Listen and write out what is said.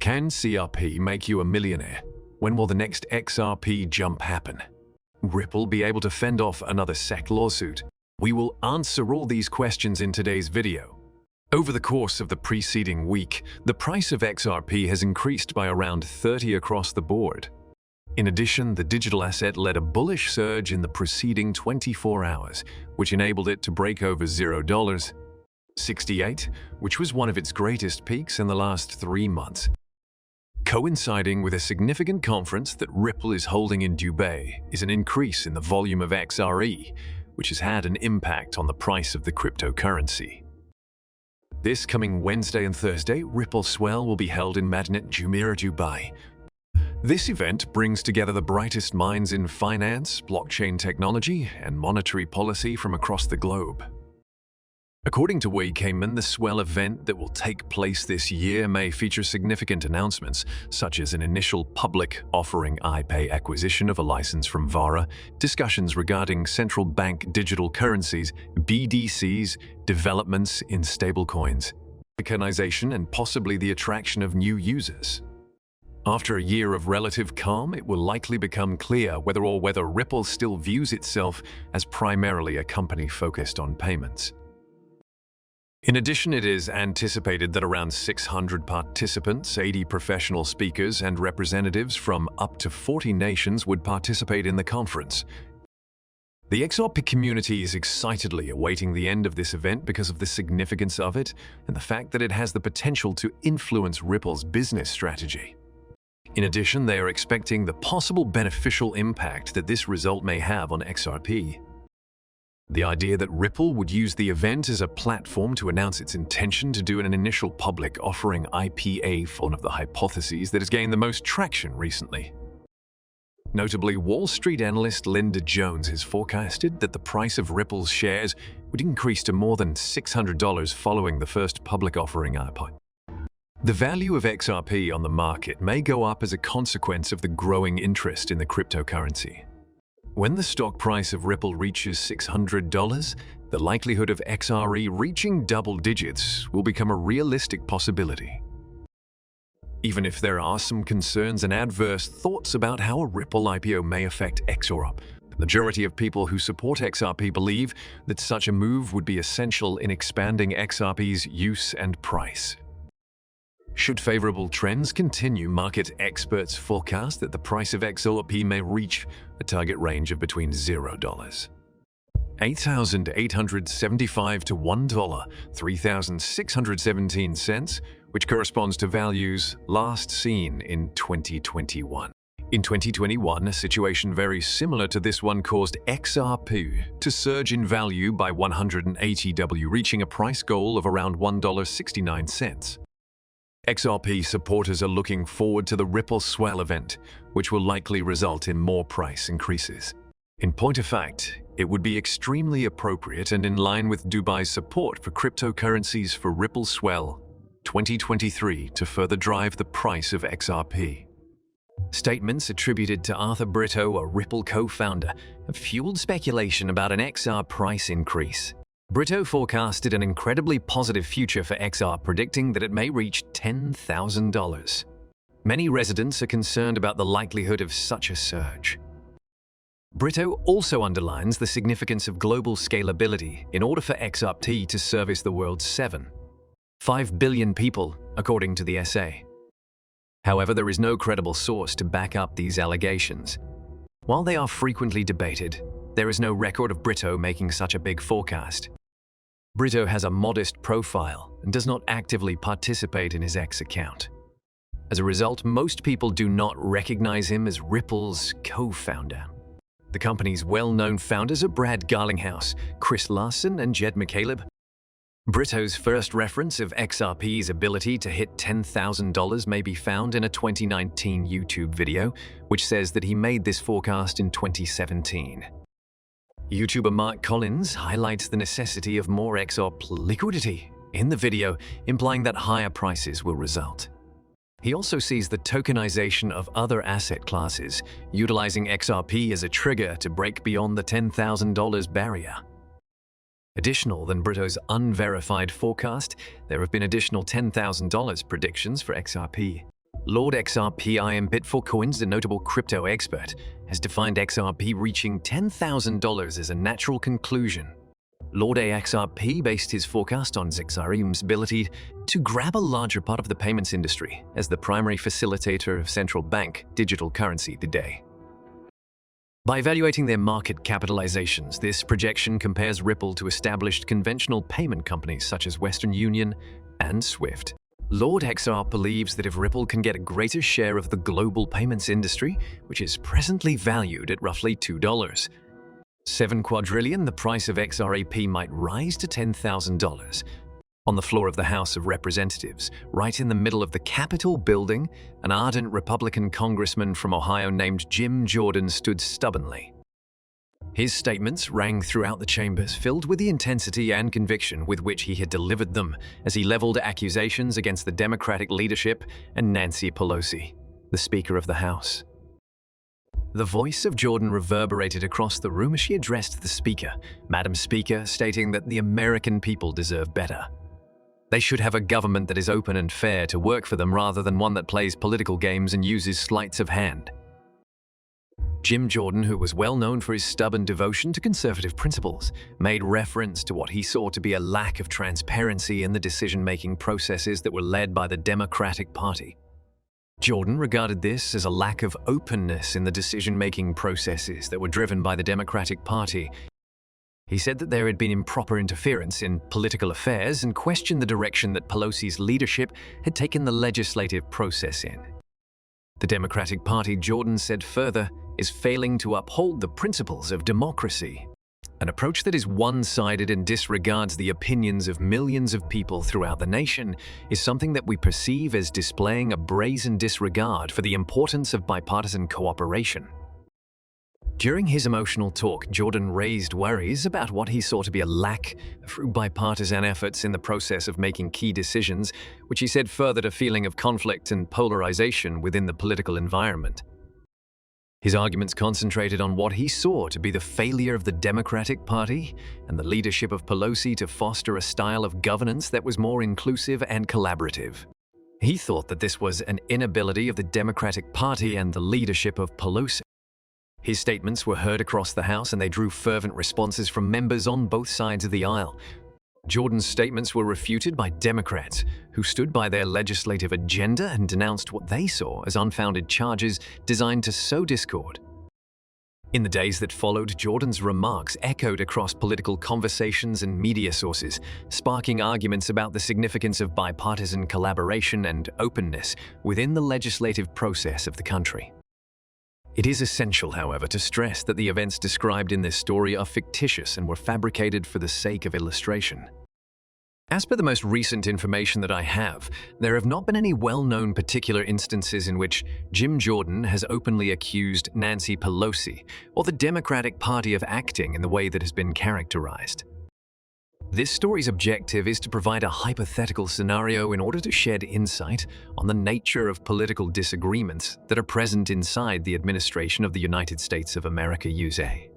Can CRP make you a millionaire? When will the next XRP jump happen? Ripple be able to fend off another SEC lawsuit? We will answer all these questions in today's video. Over the course of the preceding week, the price of XRP has increased by around 30 across the board. In addition, the digital asset led a bullish surge in the preceding 24 hours, which enabled it to break over $0.68, which was one of its greatest peaks in the last 3 months. Coinciding with a significant conference that Ripple is holding in Dubai is an increase in the volume of XRE, which has had an impact on the price of the cryptocurrency. This coming Wednesday and Thursday, Ripple Swell will be held in Madinat Jumeirah, Dubai. This event brings together the brightest minds in finance, blockchain technology, and monetary policy from across the globe. According to Wei Cayman, the Swell event that will take place this year may feature significant announcements, such as an initial public offering iPay acquisition of a license from vale, discussions regarding central bank digital currencies, BDCs, developments in stablecoins, tokenization, and possibly the attraction of new users. After a year of relative calm, it will likely become clear whether Ripple still views itself as primarily a company focused on payments. In addition, it is anticipated that around 600 participants, 80 professional speakers, and representatives from up to 40 nations would participate in the conference. The XRP community is excitedly awaiting the end of this event because of the significance of it and the fact that it has the potential to influence Ripple's business strategy. In addition, they are expecting the possible beneficial impact that this result may have on XRP. The idea that Ripple would use the event as a platform to announce its intention to do an initial public offering IPA for one of the hypotheses that has gained the most traction recently. Notably, Wall Street analyst Linda Jones has forecasted that the price of Ripple's shares would increase to more than $600 following the first public offering IPO. The value of XRP on the market may go up as a consequence of the growing interest in the cryptocurrency. When the stock price of Ripple reaches $600, the likelihood of XRE reaching double digits will become a realistic possibility. Even if there are some concerns and adverse thoughts about how a Ripple IPO may affect XRP, the majority of people who support XRP believe that such a move would be essential in expanding XRP's use and price. Should favorable trends continue, market experts forecast that the price of XRP may reach a target range of between $0.8,875 to $1.3,617, which corresponds to values last seen in 2021. In 2021, a situation very similar to this one caused XRP to surge in value by 180W, reaching a price goal of around $1.69. XRP supporters are looking forward to the Ripple Swell event, which will likely result in more price increases. In point of fact, it would be extremely appropriate and in line with Dubai's support for cryptocurrencies for Ripple Swell 2023 to further drive the price of XRP. Statements attributed to Arthur Brito, a Ripple co-founder, have fueled speculation about an XR price increase. Brito forecasted an incredibly positive future for XR, predicting that it may reach $10,000. Many residents are concerned about the likelihood of such a surge. Brito also underlines the significance of global scalability in order for XRP to service the world's 5 billion people, according to the SA. However, there is no credible source to back up these allegations. While they are frequently debated, there is no record of Brito making such a big forecast. Brito has a modest profile and does not actively participate in his X account. As a result, most people do not recognize him as Ripple's co-founder. The company's well-known founders are Brad Garlinghouse, Chris Larson, and Jed McCaleb. Brito's first reference of XRP's ability to hit $10,000 may be found in a 2019 YouTube video, which says that he made this forecast in 2017. YouTuber Mark Collins highlights the necessity of more XRP liquidity in the video, implying that higher prices will result. He also sees the tokenization of other asset classes, utilizing XRP as a trigger to break beyond the $10,000 barrier. Additional than Brito's unverified forecast, there have been additional $10,000 predictions for XRP. Lord XRP I am Bit4Coins, the notable crypto expert, has defined XRP reaching $10,000 as a natural conclusion. Lord XRP based his forecast on XRM's ability to grab a larger part of the payments industry as the primary facilitator of central bank digital currency today. By evaluating their market capitalizations, this projection compares Ripple to established conventional payment companies such as Western Union and SWIFT. Lord XR believes that if Ripple can get a greater share of the global payments industry, which is presently valued at roughly $2.7 quadrillion, the price of XRP might rise to $10,000. On the floor of the House of Representatives, right in the middle of the Capitol building, an ardent Republican congressman from Ohio named Jim Jordan stood stubbornly. His statements rang throughout the chambers, filled with the intensity and conviction with which he had delivered them as he leveled accusations against the Democratic leadership and Nancy Pelosi, the Speaker of the House. The voice of Jordan reverberated across the room as she addressed the Speaker, Madam Speaker, stating that the American people deserve better. They should have a government that is open and fair to work for them rather than one that plays political games and uses sleights of hand. Jim Jordan, who was well known for his stubborn devotion to conservative principles, made reference to what he saw to be a lack of transparency in the decision-making processes that were led by the Democratic Party. Jordan regarded this as a lack of openness in the decision-making processes that were driven by the Democratic Party. He said that there had been improper interference in political affairs and questioned the direction that Pelosi's leadership had taken the legislative process in. The Democratic Party, Jordan said further, is failing to uphold the principles of democracy. An approach that is one-sided and disregards the opinions of millions of people throughout the nation is something that we perceive as displaying a brazen disregard for the importance of bipartisan cooperation. During his emotional talk, Jordan raised worries about what he saw to be a lack of bipartisan efforts in the process of making key decisions, which he said furthered a feeling of conflict and polarization within the political environment. His arguments concentrated on what he saw to be the failure of the Democratic Party and the leadership of Pelosi to foster a style of governance that was more inclusive and collaborative. He thought that this was an inability of the Democratic Party and the leadership of Pelosi. His statements were heard across the House and they drew fervent responses from members on both sides of the aisle. Jordan's statements were refuted by Democrats, who stood by their legislative agenda and denounced what they saw as unfounded charges designed to sow discord. In the days that followed, Jordan's remarks echoed across political conversations and media sources, sparking arguments about the significance of bipartisan collaboration and openness within the legislative process of the country. It is essential, however, to stress that the events described in this story are fictitious and were fabricated for the sake of illustration. As per the most recent information that I have, there have not been any well-known particular instances in which Jim Jordan has openly accused Nancy Pelosi or the Democratic Party of acting in the way that has been characterized. This story's objective is to provide a hypothetical scenario in order to shed insight on the nature of political disagreements that are present inside the administration of the United States of America USA.